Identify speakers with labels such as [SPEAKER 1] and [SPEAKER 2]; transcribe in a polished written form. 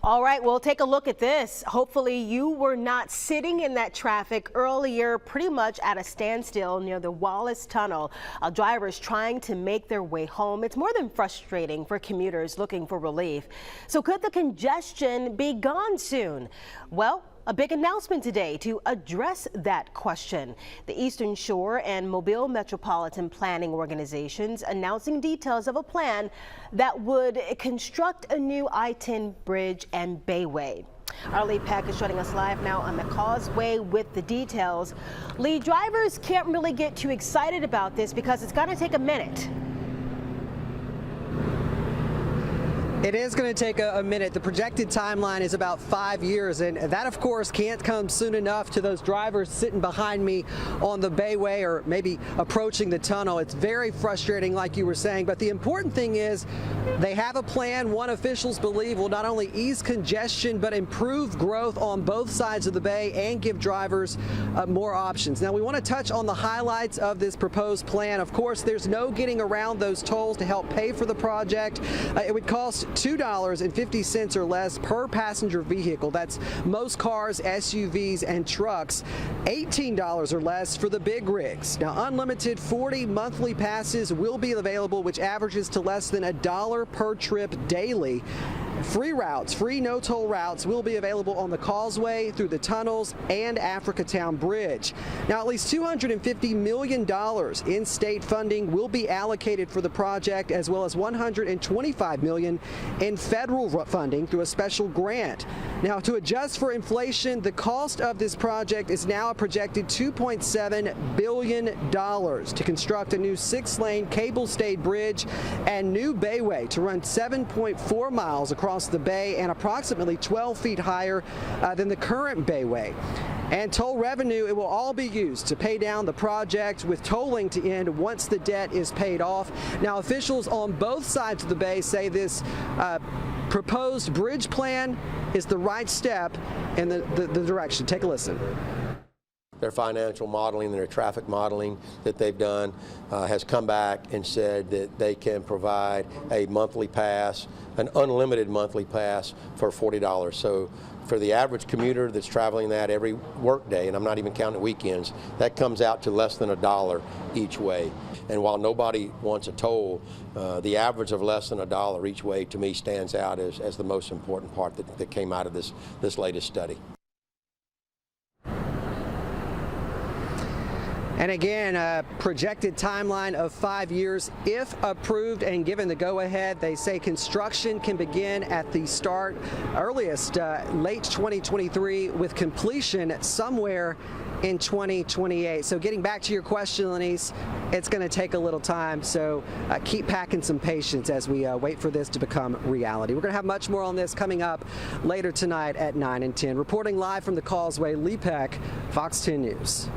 [SPEAKER 1] All right, well, take a look at this. Hopefully you were not sitting in that traffic earlier, pretty much at a standstill near the Wallace Tunnel. Drivers trying to make their way home. It's more than frustrating for commuters looking for relief. So could the congestion be gone soon? Well, a big announcement today to address that question. The Eastern Shore and Mobile Metropolitan Planning Organizations announcing details of a plan that would construct a new I-10 bridge and bayway. Our Lee Peck is joining us live now on the causeway with the details. Lee, drivers can't really get too excited about this because it's going to take a minute.
[SPEAKER 2] It is going to take a minute. The projected timeline is about 5 years, and that, of course, can't come soon enough to those drivers sitting behind me on the bayway or maybe approaching the tunnel. It's very frustrating, like you were saying, but the important thing is they have a plan one officials believe will not only ease congestion but improve growth on both sides of the bay and give drivers more options. Now, we want to touch on the highlights of this proposed plan. Of course, there's no getting around those tolls to help pay for the project. It would cost $2.50 or less per passenger vehicle. That's most cars, SUVs, and trucks. $18 or less for the big rigs. Now, unlimited 40 monthly passes will be available, which averages to less than $1 per trip daily. Free routes, free no-toll routes will be available on the causeway, through the tunnels, and Africatown Bridge. Now, at least $250 million in state funding will be allocated for the project, as well as $125 million in federal funding through a special grant. Now, to adjust for inflation, the cost of this project is now a projected $2.7 billion to construct a new 6-lane cable-stayed bridge and new bayway to run 7.4 miles across the bay and approximately 12 feet higher than the current bayway. And toll revenue, it will all be used to pay down the project, with tolling to end once the debt is paid off. Now, officials on both sides of the bay say this proposed bridge plan is the right step in the direction. Take a listen.
[SPEAKER 3] Their financial modeling, their traffic modeling that they've done has come back and said that they can provide a monthly pass, an unlimited monthly pass for $40. So for the average commuter that's traveling that every work day, and I'm not even counting weekends, that comes out to less than $1 each way. And while nobody wants a toll, the average of less than $1 each way to me stands out as the most important part that came out of this latest study.
[SPEAKER 2] And again, a projected timeline of 5 years. If approved and given the go-ahead, they say construction can begin at the start, earliest late 2023, with completion somewhere in 2028. So getting back to your question, Lenise, it's going to take a little time, so keep packing some patience as we wait for this to become reality. We're going to have much more on this coming up later tonight at 9 and 10. Reporting live from the causeway, Lee Peck, Fox 10 News.